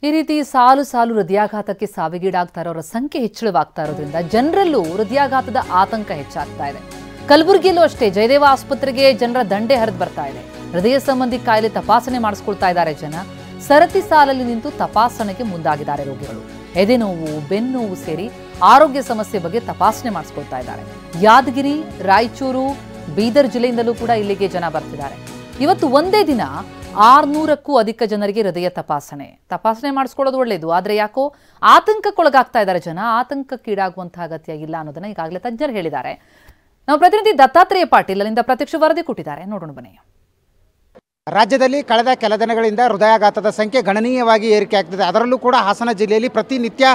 ಈ ರೀತಿ ಸಾಲು ಸಾಲು ಹೃದಯಾಘಾತಕ್ಕೆ ಸಾವಿಗೀಡಾಗ್ತಾ ಇರೋರ ಸಂಖ್ಯೆ ಹೆಚ್ಚಳವಾಗ್ತಾ ಇರೋದ್ರಿಂದ ಜನರಲ್ಲೂ ಹೃದಯಾಘಾತದ ಆತಂಕ ಹೆಚ್ಚಾಗ್ತಾ ಇದೆ. ಕಲಬುರಗಿಯಲ್ಲೂ ಅಷ್ಟೇ ಜಯದೇವ ಆಸ್ಪತ್ರೆಗೆ ಜನರ ದಂಡೆ ಹರಿದು ಬರ್ತಾ ಇದೆ. ಹೃದಯ ಸಂಬಂಧಿ ಕಾಯಿಲೆ ತಪಾಸಣೆ ಮಾಡಿಸ್ಕೊಳ್ತಾ ಇದ್ದಾರೆ ಜನ. ಸರತಿ ಸಾಲಲ್ಲಿ ನಿಂತು ತಪಾಸಣೆಗೆ ಮುಂದಾಗಿದ್ದಾರೆ ರೋಗಿಗಳು. ಎದೆನೋವು, ಬೆನ್ನೋವು ಸೇರಿ ಆರೋಗ್ಯ ಸಮಸ್ಯೆ ಬಗ್ಗೆ ತಪಾಸಣೆ ಮಾಡಿಸ್ಕೊಳ್ತಾ ಇದ್ದಾರೆ. ಯಾದಗಿರಿ, ರಾಯಚೂರು, ಬೀದರ್ ಜಿಲ್ಲೆಯಿಂದಲೂ ಕೂಡ ಇಲ್ಲಿಗೆ ಜನ ಬರ್ತಿದ್ದಾರೆ. ಇವತ್ತು ಒಂದೇ ದಿನ 600ಕ್ಕೂ ಅಧಿಕ ಜನರಿಗೆ ಹೃದಯ ತಪಾಸಣೆ ಮಾಡಿಸ್ಕೊಳ್ಳೋದು ಒಳ್ಳೆಯದು. ಆದರೆ ಯಾಕೋ ಆತಂಕಕ್ಕೊಳಗಾಗ್ತಾ ಇದ್ದಾರೆ ಜನ. ಆತಂಕಕ್ಕೀಡಾಗುವಂತಹ ಅಗತ್ಯ ಇಲ್ಲ ಅನ್ನೋದನ್ನ ಈಗಾಗಲೇ ತಜ್ಞರು ಹೇಳಿದ್ದಾರೆ. ನಾವು ಪ್ರತಿನಿಧಿ ದತ್ತಾತ್ರೇಯ ಪಾಟೀಲ್ ಅಲ್ಲಿಂದ ಪ್ರತ್ಯಕ್ಷ ವರದಿ ಕೊಟ್ಟಿದ್ದಾರೆ, ನೋಡೋಣ ಬನ್ನಿ. ರಾಜ್ಯದಲ್ಲಿ ಕಳೆದ ಕೆಲ ದಿನಗಳಿಂದ ಹೃದಯಾಘಾತದ ಸಂಖ್ಯೆ ಗಣನೀಯವಾಗಿ ಏರಿಕೆ ಆಗ್ತಿದೆ. ಅದರಲ್ಲೂ ಕೂಡ ಹಾಸನ ಜಿಲ್ಲೆಯಲ್ಲಿ ಪ್ರತಿನಿತ್ಯ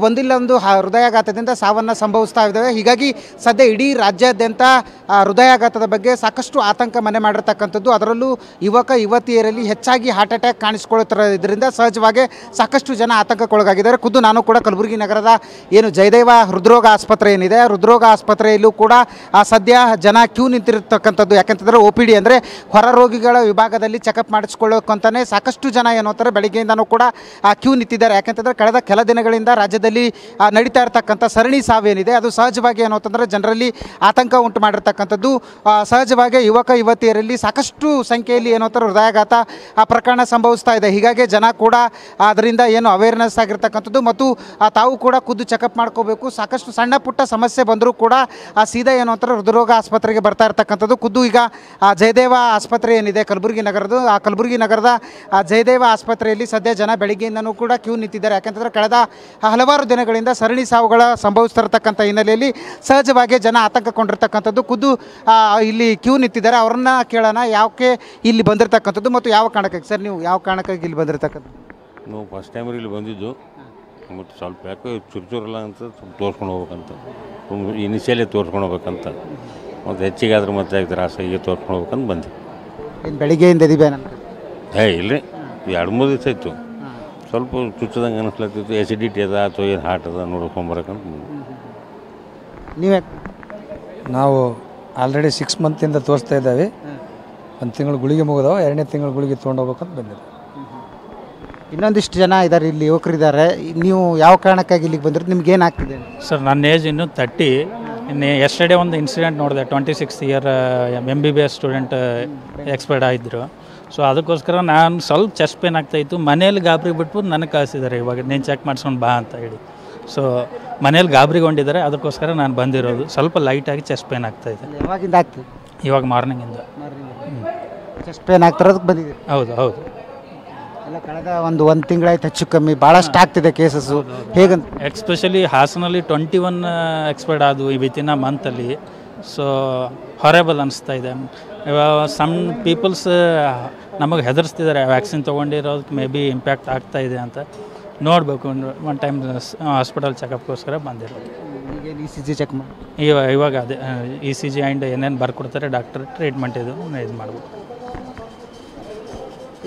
ಒಂದಿಲ್ಲೊಂದು ಹೃದಯಾಘಾತದಿಂದ ಸಾವನ್ನು ಸಂಭವಿಸ್ತಾ ಇದ್ದಾವೆ. ಹೀಗಾಗಿ ಸದ್ಯ ಇಡೀ ರಾಜ್ಯಾದ್ಯಂತ ಹೃದಯಾಘಾತದ ಬಗ್ಗೆ ಸಾಕಷ್ಟು ಆತಂಕ ಮನೆ ಮಾಡಿರ್ತಕ್ಕಂಥದ್ದು. ಅದರಲ್ಲೂ ಯುವತಿಯರಲ್ಲಿ ಹೆಚ್ಚಾಗಿ ಹಾರ್ಟ್ ಅಟ್ಯಾಕ್ ಕಾಣಿಸ್ಕೊಳ್ಳುತ್ತಿರೋದ್ರಿಂದ ಸಹಜವಾಗಿ ಸಾಕಷ್ಟು ಜನ ಆತಂಕಕ್ಕೊಳಗಾಗಿದ್ದಾರೆ. ಖುದ್ದು ನಾನು ಕೂಡ ಕಲಬುರಗಿ ನಗರದ ಏನು ಜಯದೇವ ಹೃದ್ರೋಗ ಆಸ್ಪತ್ರೆ ಏನಿದೆ, ಹೃದ್ರೋಗ ಆಸ್ಪತ್ರೆಯಲ್ಲೂ ಕೂಡ ಸದ್ಯ ಜನ ಕ್ಯೂ ನಿಂತಿರ್ತಕ್ಕಂಥದ್ದು. ಯಾಕೆಂತಂದರೆ OPD ಅಂದರೆ ಹೊರ ರೋಗಿಗಳ ವಿಭಾಗ ಚೆಕಪ್ ಮಾಡಿಸ್ಕೊಳ್ಳೋಕ್ಕಂತಾನೆ ಸಾಕಷ್ಟು ಜನ ಏನು ಅಂತಾರೆ ಬೆಳಗ್ಗೆಯಿಂದನೂ ಕೂಡ ಕ್ಯೂ ನಿಂತಿದ್ದಾರೆ. ಯಾಕೆಂತಂದರೆ ಕಳೆದ ಕೆಲ ದಿನಗಳಿಂದ ರಾಜ್ಯದಲ್ಲಿ ನಡೀತಾ ಇರತಕ್ಕಂಥ ಸರಣಿ ಸಾವೇನಿದೆ ಅದು ಸಹಜವಾಗಿ ಏನು ಅಂತಂದರೆ ಜನರಲ್ಲಿ ಆತಂಕ ಉಂಟು ಮಾಡಿರ್ತಕ್ಕಂಥದ್ದು. ಸಹಜವಾಗಿ ಯುವತಿಯರಲ್ಲಿ ಸಾಕಷ್ಟು ಸಂಖ್ಯೆಯಲ್ಲಿ ಏನು ಅಂತಾರೆ ಹೃದಯಾಘಾತ ಪ್ರಕರಣ ಸಂಭವಿಸ್ತಾ ಇದೆ. ಹೀಗಾಗಿ ಜನ ಕೂಡ ಅದರಿಂದ ಏನು ಅವೇರ್ನೆಸ್ ಆಗಿರ್ತಕ್ಕಂಥದ್ದು ಮತ್ತು ತಾವು ಕೂಡ ಖುದ್ದು ಚೆಕಪ್ ಮಾಡ್ಕೋಬೇಕು. ಸಾಕಷ್ಟು ಸಣ್ಣ ಪುಟ್ಟ ಸಮಸ್ಯೆ ಬಂದರೂ ಕೂಡ ಸೀದಾ ಏನು ಅಂತಾರೆ ಹೃದ್ರೋಗ ಆಸ್ಪತ್ರೆಗೆ ಬರ್ತಾ ಇರ್ತಕ್ಕಂಥದ್ದು. ಖುದ್ದು ಈಗ ಜಯದೇವ ಆಸ್ಪತ್ರೆ ಏನಿದೆ ಕಲಬುರಗಿ ನಗರದ್ದು, ಆ ಕಲಬುರಗಿ ನಗರದ ಜಯದೇವ ಆಸ್ಪತ್ರೆಯಲ್ಲಿ ಸದ್ಯ ಜನ ಬೆಳಗ್ಗೆಯಿಂದನೂ ಕೂಡ ಕ್ಯೂ ನಿಂತಿದ್ದಾರೆ. ಯಾಕೆಂತಂದರೆ ಕಳೆದ ಹಲವಾರು ದಿನಗಳಿಂದ ಸರಣಿ ಸಾವುಗಳ ಸಂಭವಿಸ್ತಿರ್ತಕ್ಕಂಥ ಹಿನ್ನೆಲೆಯಲ್ಲಿ ಸಹಜವಾಗಿ ಜನ ಆತಂಕಗೊಂಡಿರ್ತಕ್ಕಂಥದ್ದು. ಖುದ್ದು ಇಲ್ಲಿ ಕ್ಯೂ ನಿಂತಿದ್ದಾರೆ. ಅವ್ರನ್ನ ಕೇಳೋಣ ಯಾಕೆ ಇಲ್ಲಿ ಬಂದಿರತಕ್ಕಂಥದ್ದು ಮತ್ತು ಯಾವ ಕಾರಣಕ್ಕಾಗಿ. ಸರ್, ನೀವು ಯಾವ ಕಾರಣಕ್ಕಾಗಿ ಇಲ್ಲಿ ಬಂದಿರತಕ್ಕಂಥದ್ದು? ನಾವು ಫಸ್ಟ್ ಟೈಮ್ ಇಲ್ಲಿ ಬಂದಿದ್ದು, ಮತ್ತು ಸ್ವಲ್ಪ ಯಾಕೆ ಚುರುಚುರಲ್ಲ ಅಂತ ಸ್ವಲ್ಪ ತೋರಿಸ್ಕೊಂಡು ಹೋಗ್ಬೇಕಂತ, ಇನಿಷಿಯಲಿ ತೋರಿಸ್ಕೊಂಡು ಹೋಗ್ಬೇಕಂತ, ಮತ್ತು ಹೆಚ್ಚಿಗೆ ಆದ್ರೆ ಮತ್ತೆ ತ್ರಾಸಾಗಿ ತೋರಿಸ್ಕೊಂಡು ಹೋಗ್ಬೇಕಂತ ಬಂದೆ. ಬೆಳಿಗ್ಗೆಯಿಂದ ಇದೀವಿ ನಾನು ಇಲ್ಲ 2-3 ದಿವಸ ಇತ್ತು. ಸ್ವಲ್ಪ ಚುಚ್ಚದಂಗೆ ಅನಿಸ್ಲತ್ತಿತ್ತು. ಎಸಿಡಿಟಿ ಅದ ಅಥವಾ ಏನು ಹಾರ್ಟ್ ಅದ ನೋಡ್ಕೊಂಬರಕಂತ ನೀವೇ? ನಾವು ಆಲ್ರೆಡಿ 6 ಮಂತಿಂದ ತೋರಿಸ್ತಾ ಇದ್ದಾವೆ. 1 ತಿಂಗಳು ಗುಳಿಗೆ ಮುಗಿದವ, 2ನೇ ತಿಂಗಳು ಗುಳಿಗೆ ತೊಗೊಂಡೋಗ್ಬೇಕಂತ ಬಂದಿದೆ. ಇನ್ನೊಂದಿಷ್ಟು ಜನ ಇದ್ದಾರೆ, ಇಲ್ಲಿ ಯುವಕರಿದ್ದಾರೆ. ನೀವು ಯಾವ ಕಾರಣಕ್ಕಾಗಿ ಇಲ್ಲಿಗೆ ಬಂದಿರೋದು? ನಿಮ್ಗೆ ಏನಾಗ್ತಿದೆ? ಸರ್, ನನ್ನ ಏಜ್ ಇನ್ನೂ 30. ಎಸ್ಟರ್ಡೇ ಒಂದು ಇನ್ಸಿಡೆಂಟ್ ನೋಡಿದೆ. 26 ಇಯರ್ MBBS ಸ್ಟೂಡೆಂಟ್ ಎಕ್ಸ್ಪೈರ್ಡ್ ಆಗಿದ್ದರು. ಸೊ ಅದಕ್ಕೋಸ್ಕರ ನಾನು ಸ್ವಲ್ಪ ಚೆಸ್ಟ್ ಪೇನ್ ಆಗ್ತಾಯಿತ್ತು. ಮನೇಲಿ ಗಾಬರಿ ಬಿಟ್ಬಿಟ್ಟು ನನಗೆ ಕಳಿಸಿದ್ದಾರೆ, ಇವಾಗ ನೀನು ಚೆಕ್ ಮಾಡಿಸ್ಕೊಂಡು ಬಾ ಅಂತ ಹೇಳಿ. ಸೊ ಮನೇಲಿ ಗಾಬರಿಗೊಂಡಿದ್ದಾರೆ, ಅದಕ್ಕೋಸ್ಕರ ನಾನು ಬಂದಿರೋದು. ಸ್ವಲ್ಪ ಲೈಟಾಗಿ ಚೆಸ್ಟ್ ಪೇನ್ ಆಗ್ತಾಯಿದೆ. ಯಾವಾಗಿಂದ ಆಗ್ತದೆ? ಇವಾಗ ಮಾರ್ನಿಂಗಿಂದ ಚೆಸ್ಟ್ ಪೇನ್ ಆಗ್ತಿರೋದಕ್ಕೆ ಬಂದಿದೆ? ಹೌದು ಹೌದು. ಎಲ್ಲ ಕಳೆದ ಒಂದು ತಿಂಗಳಾಯ್ತು ಹೆಚ್ಚು ಕಮ್ಮಿ, ಭಾಳಷ್ಟು ಆಗ್ತಿದೆ ಕೇಸಸ್ಸು. ಹೇಗಂತ? ಎಕ್ಸ್ಪೆಷಲಿ ಹಾಸನಲ್ಲಿ 21 ಎಕ್ಸ್ಪೈರ್ಡ್ ಆದವು ಈ ವಿತಿನ್ ಅ ಮಂತಲ್ಲಿ. ಸೊ ಹಾರೆಬಲ್ ಅನಿಸ್ತಾ ಇದೆ. ಸಮ್ ಪೀಪಲ್ಸ್ ನಮಗೆ ಹೆದರ್ಸ್ತಿದ್ದಾರೆ, ವ್ಯಾಕ್ಸಿನ್ ತೊಗೊಂಡಿರೋದಕ್ಕೆ ಮೇ ಬಿ ಇಂಪ್ಯಾಕ್ಟ್ ಆಗ್ತಾ ಇದೆ ಅಂತ. ನೋಡಬೇಕು. 1 ಟೈಮ್ ಹಾಸ್ಪಿಟಲ್ ಚೆಕಪ್ಗೋಸ್ಕರ ಬಂದಿರೋದು. ECG ಚೆಕ್ ಮಾಡಿ ಇವಾಗ ಅದೇ ECG ಆ್ಯಂಡ್ ಏನೇನು ಬರ್ಕೊಡ್ತಾರೆ ಡಾಕ್ಟರ್, ಟ್ರೀಟ್ಮೆಂಟ್ ಇದು ಮಾಡಬೇಕು.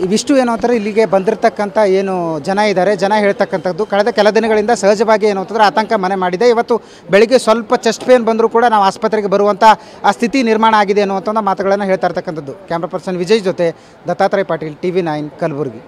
ಇವಿಷ್ಟು ಏನೋ ಅಂತಾರೆ ಇಲ್ಲಿಗೆ ಬಂದಿರತಕ್ಕಂಥ ಏನು ಜನ ಇದ್ದಾರೆ, ಜನ ಹೇಳ್ತಕ್ಕಂಥದ್ದು ಕಳೆದ ಕೆಲ ದಿನಗಳಿಂದ ಸಹಜವಾಗಿ ಏನು ಅಂತಂದರೆ ಆತಂಕ ಮನೆ ಮಾಡಿದೆ. ಇವತ್ತು ಬೆಳಿಗ್ಗೆ ಸ್ವಲ್ಪ ಚೆಸ್ಟ್ ಪೇನ್ ಬಂದರೂ ಕೂಡ ನಾವು ಆಸ್ಪತ್ರೆಗೆ ಬರುವಂಥ ಆ ಸ್ಥಿತಿ ನಿರ್ಮಾಣ ಆಗಿದೆ ಅನ್ನುವಂಥ ಮಾತುಗಳನ್ನು ಹೇಳ್ತಾ ಇರ್ತಕ್ಕಂಥದ್ದು. ಕ್ಯಾಮ್ರಾ ಪರ್ಸನ್ ವಿಜಯ್ ಜೊತೆ ದತ್ತಾತ್ರೇಯ ಪಾಟೀಲ್, TV9 ಕಲಬುರಗಿ.